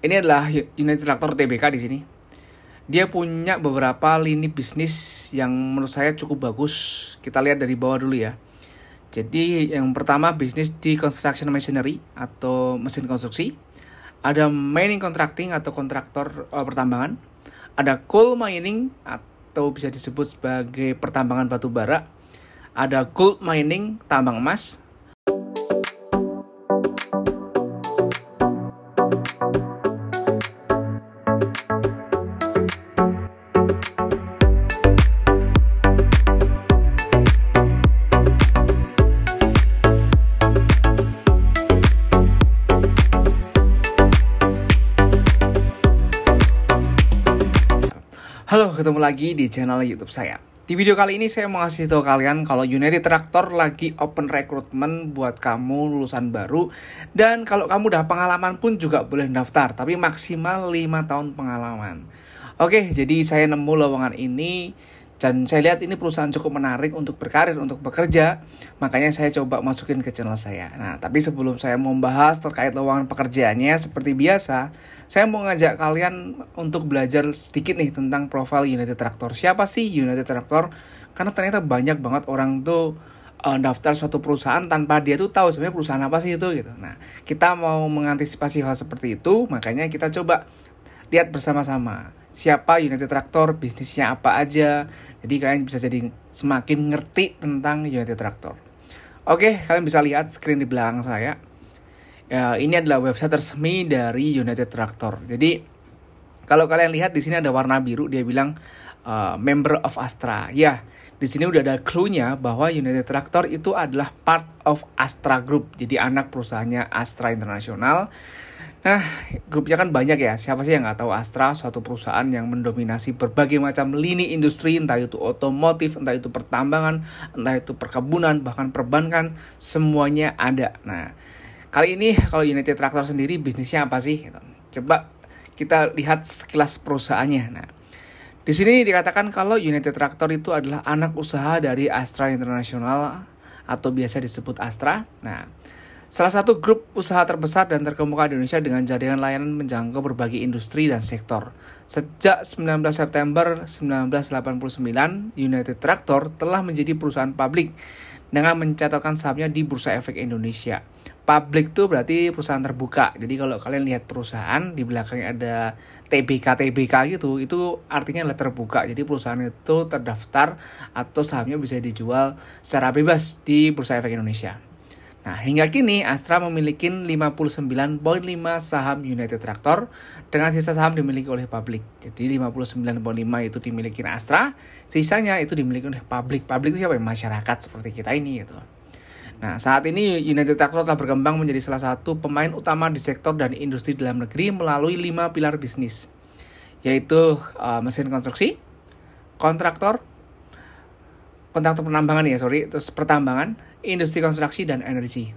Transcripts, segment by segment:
Ini adalah United Tractor Tbk di sini. Dia punya beberapa lini bisnis yang menurut saya cukup bagus. Kita lihat dari bawah dulu ya. Jadi yang pertama bisnis di construction machinery atau mesin konstruksi. Ada mining contracting atau kontraktor pertambangan. Ada coal mining atau bisa disebut sebagai pertambangan batu bara. Ada gold mining, tambang emas. Halo, ketemu lagi di channel YouTube saya. Di video kali ini saya mau ngasih tahu kalian kalau United Tractor lagi open recruitment buat kamu lulusan baru. Dan kalau kamu udah pengalaman pun juga boleh daftar, tapi maksimal 5 tahun pengalaman. Oke, jadi saya nemu lowongan ini dan saya lihat ini perusahaan cukup menarik untuk berkarir, untuk bekerja. Makanya saya coba masukin ke channel saya. Nah, tapi sebelum saya membahas terkait lowongan pekerjaannya, seperti biasa, saya mau ngajak kalian untuk belajar sedikit nih tentang profil United Tractor. Siapa sih United Tractor? Karena ternyata banyak banget orang tuh daftar suatu perusahaan tanpa dia tuh tahu sebenarnya perusahaan apa sih itu gitu. Nah, kita mau mengantisipasi hal seperti itu, makanya kita coba lihat bersama-sama siapa United Tractor, bisnisnya apa aja. Jadi kalian bisa jadi semakin ngerti tentang United Tractor. Oke, kalian bisa lihat screen di belakang saya. Ya, ini adalah website resmi dari United Tractor. Jadi kalau kalian lihat di sini ada warna biru, dia bilang member of Astra. Ya, di sini udah ada clue-nya bahwa United Tractor itu adalah part of Astra Group. Jadi anak perusahaannya Astra International. Nah, grupnya kan banyak ya. Siapa sih yang nggak tahu Astra, suatu perusahaan yang mendominasi berbagai macam lini industri, entah itu otomotif, entah itu pertambangan, entah itu perkebunan, bahkan perbankan, semuanya ada. Nah, kali ini kalau United Tractor sendiri bisnisnya apa sih? Coba kita lihat sekilas perusahaannya. Nah, di sini dikatakan kalau United Tractor itu adalah anak usaha dari Astra International atau biasa disebut Astra. Nah, salah satu grup usaha terbesar dan terkemuka di Indonesia dengan jaringan layanan menjangkau berbagai industri dan sektor. Sejak 19 September 1989, United Tractor telah menjadi perusahaan publik dengan mencatatkan sahamnya di Bursa Efek Indonesia. Publik itu berarti perusahaan terbuka. Jadi kalau kalian lihat perusahaan di belakangnya ada TBK gitu, itu artinya adalah terbuka. Jadi perusahaan itu terdaftar atau sahamnya bisa dijual secara bebas di Bursa Efek Indonesia. Nah, hingga kini Astra memiliki 59,5 saham United Tractor dengan sisa saham dimiliki oleh publik. Jadi 59,5 itu dimiliki Astra, sisanya itu dimiliki oleh publik. Publik itu siapa? Masyarakat seperti kita ini gitu. Nah, saat ini United Tractor telah berkembang menjadi salah satu pemain utama di sektor dan industri dalam negeri melalui 5 pilar bisnis, yaitu mesin konstruksi, kontraktor penambangan terus pertambangan, industri konstruksi, dan energi.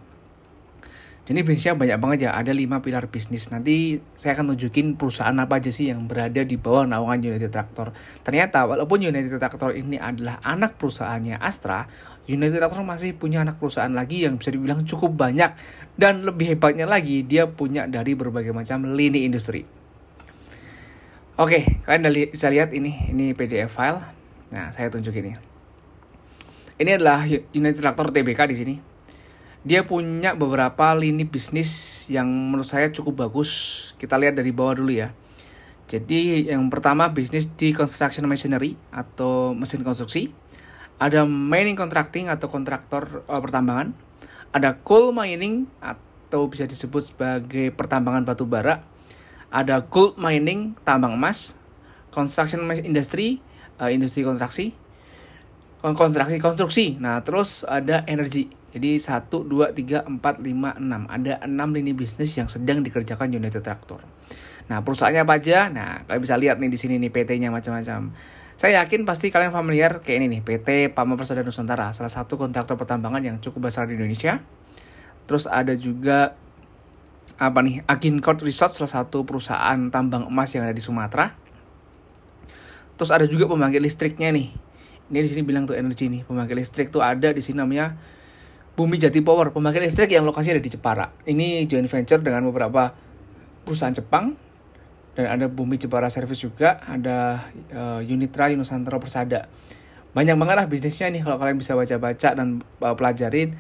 Jadi bisnisnya banyak banget ya, ada 5 pilar bisnis. Nanti saya akan tunjukin perusahaan apa aja sih yang berada di bawah naungan United Tractor. Ternyata walaupun United Tractor ini adalah anak perusahaannya Astra, United Tractor masih punya anak perusahaan lagi yang bisa dibilang cukup banyak. Dan lebih hebatnya lagi, dia punya dari berbagai macam lini industri. Oke, kalian bisa lihat ini PDF file. Nah, saya tunjukin ini. Ini adalah United Tractor Tbk di sini. Dia punya beberapa lini bisnis yang menurut saya cukup bagus. Kita lihat dari bawah dulu ya. Jadi yang pertama bisnis di construction machinery atau mesin konstruksi. Ada mining contracting atau kontraktor pertambangan. Ada coal mining atau bisa disebut sebagai pertambangan batu bara. Ada gold mining, tambang emas. Construction industry, industri konstruksi. Nah, terus ada energi. Jadi 1, 2, 3, 4, 5, 6. Ada 6 lini bisnis yang sedang dikerjakan United Tractor. Nah, perusahaannya apa aja? Nah, kalian bisa lihat nih di sini nih PT-nya macam-macam. Saya yakin pasti kalian familiar kayak ini nih, PT Pama Persada Nusantara, salah satu kontraktor pertambangan yang cukup besar di Indonesia. Terus ada juga Agincourt Resort, salah satu perusahaan tambang emas yang ada di Sumatera. Terus ada juga pembangkit listriknya nih. Ini di sini bilang tuh energi nih, pembangkit listrik tuh ada di sini namanya Bumi Jati Power, pembangkit listrik yang lokasinya ada di Jepara. Ini joint venture dengan beberapa perusahaan Jepang. dan ada Bumi Jepara Service juga, ada Unitra, Nusantara Persada. Banyak banget lah bisnisnya nih kalau kalian bisa baca-baca dan pelajarin.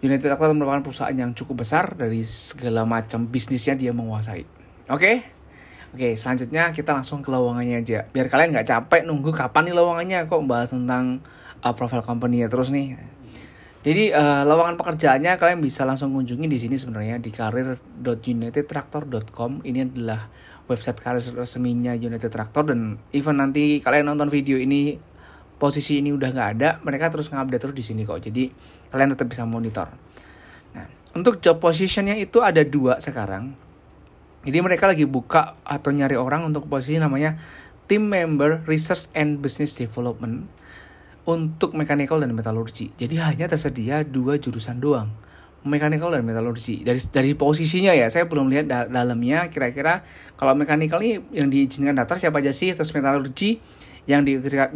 United Tractor merupakan perusahaan yang cukup besar, dari segala macam bisnisnya dia menguasai. Oke, selanjutnya kita langsung ke lowongannya aja. Biar kalian nggak capek nunggu kapan nih lowongannya, kok bahas tentang profile company-nya terus nih. Jadi lowongan pekerjaannya kalian bisa langsung kunjungi di sini sebenarnya, di karir.unitedtractor.com. Ini adalah website karir resminya United Tractor, dan even nanti kalian nonton video ini posisi ini udah nggak ada, mereka terus ngupdate terus di sini kok. Jadi kalian tetap bisa monitor. Nah, untuk job positionnya itu ada 2 sekarang. Jadi mereka lagi buka atau nyari orang untuk posisi namanya Team Member Research and Business Development untuk mechanical dan metalurgi. Jadi hanya tersedia 2 jurusan doang, mechanical dan metalurgi. Dari posisinya ya, saya belum lihat dalamnya kira-kira kalau mechanical ini yang diizinkan daftar siapa aja sih, terus metalurgi yang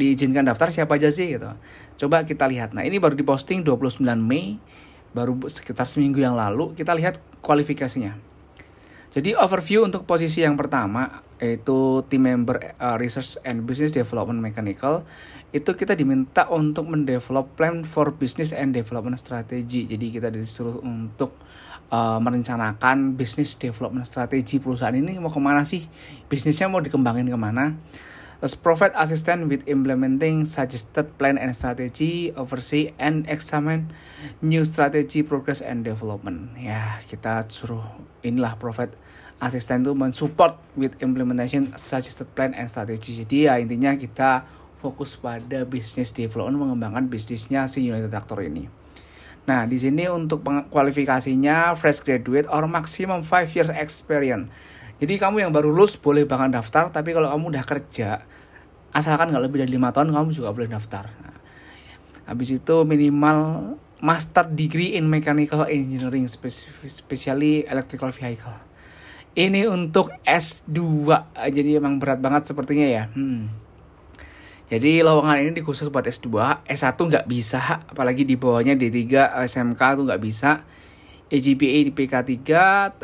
diizinkan daftar siapa aja sih gitu. Coba kita lihat. Nah, ini baru diposting 29 Mei, baru sekitar seminggu yang lalu. Kita lihat kualifikasinya. Jadi overview untuk posisi yang pertama, yaitu Team Member Research and Business Development Mechanical, itu kita diminta untuk mendevelop plan for business and development strategy. Jadi kita disuruh untuk merencanakan business development strategy perusahaan ini mau kemana sih, bisnisnya mau dikembangin kemana. Terus provide assistance with implementing suggested plan and strategy, oversee and examine new strategy progress and development. Ya, kita suruh inilah provide assistance itu mensupport with implementation suggested plan and strategy. Jadi ya intinya kita fokus pada business development, mengembangkan bisnisnya si United Tractor ini. Nah, di sini untuk kualifikasinya fresh graduate or maximum 5 years experience. Jadi kamu yang baru lulus boleh banget daftar, tapi kalau kamu udah kerja, asalkan nggak lebih dari 5 tahun, kamu juga boleh daftar. Nah, habis itu minimal master degree in mechanical engineering, especially electrical vehicle. Ini untuk S2, jadi emang berat banget sepertinya ya. Jadi lowongan ini dikhusus buat S2, S1 nggak bisa, apalagi di bawahnya D3, SMK tuh nggak bisa. GPA di PK3,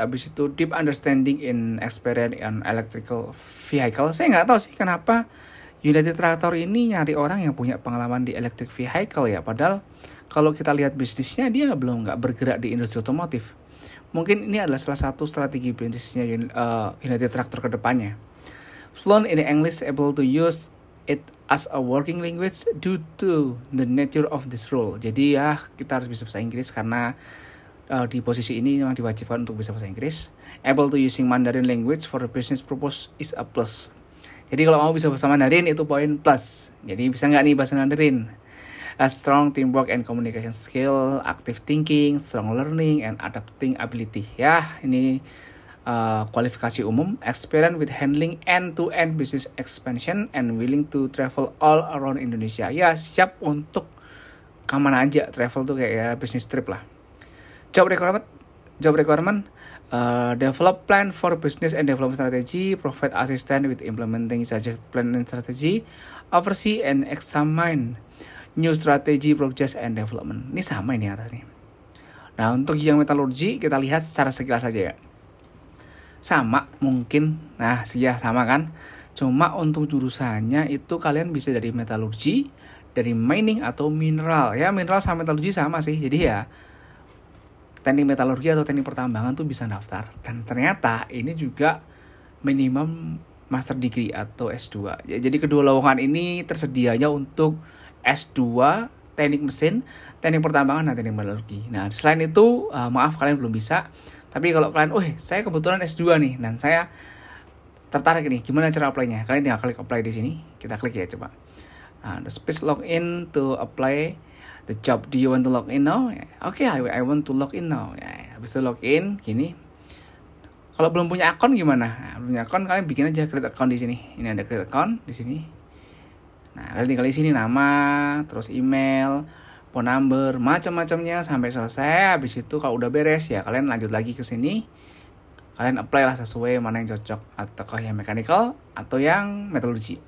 habis itu deep understanding in experience in electrical vehicle. Saya nggak tahu sih kenapa United Tractor ini nyari orang yang punya pengalaman di electric vehicle ya. Padahal kalau kita lihat bisnisnya dia nggak bergerak di industri otomotif. Mungkin ini adalah salah satu strategi bisnisnya United Tractor ke depannya. Fluent in English, able to use it as a working language due to the nature of this role. Jadi ya kita harus bisa bahasa Inggris karena di posisi ini memang diwajibkan untuk bisa bahasa Inggris. Able to using Mandarin language for the business purpose is a plus. Jadi kalau kamu bisa bahasa Mandarin itu poin plus. Jadi bisa nggak nih bahasa Mandarin? A strong teamwork and communication skill, active thinking, strong learning and adapting ability. Ya, ini kualifikasi umum, experience with handling end-to-end business expansion and willing to travel all around Indonesia. Ya, siap untuk kemana aja, travel tuh kayak ya business trip lah. Job requirement, develop plan for business and development strategy, provide assistance with implementing suggested plan and strategy, oversee and examine new strategy, progress and development. Ini sama ini atas nih. Nah, untuk yang metalurgi kita lihat secara sekilas saja ya. Sama mungkin, sama kan. Cuma untuk jurusannya itu kalian bisa dari metalurgi, dari mining atau mineral. Ya, mineral sama metalurgi sama sih. Jadi ya teknik metalurgi atau teknik pertambangan tuh bisa daftar. Dan ternyata ini juga minimum master degree atau S2. Jadi kedua lowongan ini tersedianya untuk S2, teknik mesin, teknik pertambangan, dan teknik metalurgi. Nah, selain itu, maaf kalian belum bisa. Tapi kalau kalian, saya kebetulan S2 nih, dan saya tertarik nih, gimana cara apply-nya? Kalian tinggal klik apply di sini. Kita klik ya, coba. Please log in to apply the job. Do you want to log in now? Oke, I want to log in now. Habis itu log in, gini. Kalau belum punya akun gimana? Belum punya akun, kalian bikin aja create account di sini. Ini ada create account di sini. Nah, kalian tinggal di sini nama, terus email, phone number, macam-macamnya sampai selesai. Habis itu kalau udah beres ya kalian lanjut lagi ke sini. Kalian apply lah sesuai mana yang cocok, atau yang mechanical atau yang metallurgy.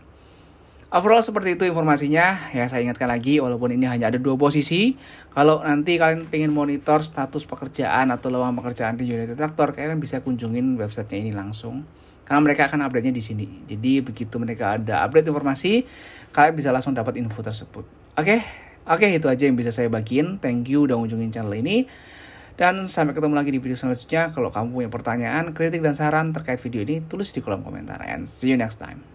Overall seperti itu informasinya. Ya saya ingatkan lagi, walaupun ini hanya ada 2 posisi, kalau nanti kalian pengen monitor status pekerjaan atau lowongan pekerjaan di United Tractor, kalian bisa kunjungin websitenya ini langsung. Karena mereka akan update-nya di sini. Jadi begitu mereka ada update informasi, kalian bisa langsung dapat info tersebut. Oke, itu aja yang bisa saya bagiin. Thank you udah kunjungin channel ini. Dan sampai ketemu lagi di video selanjutnya. Kalau kamu punya pertanyaan, kritik, dan saran terkait video ini, tulis di kolom komentar. And see you next time.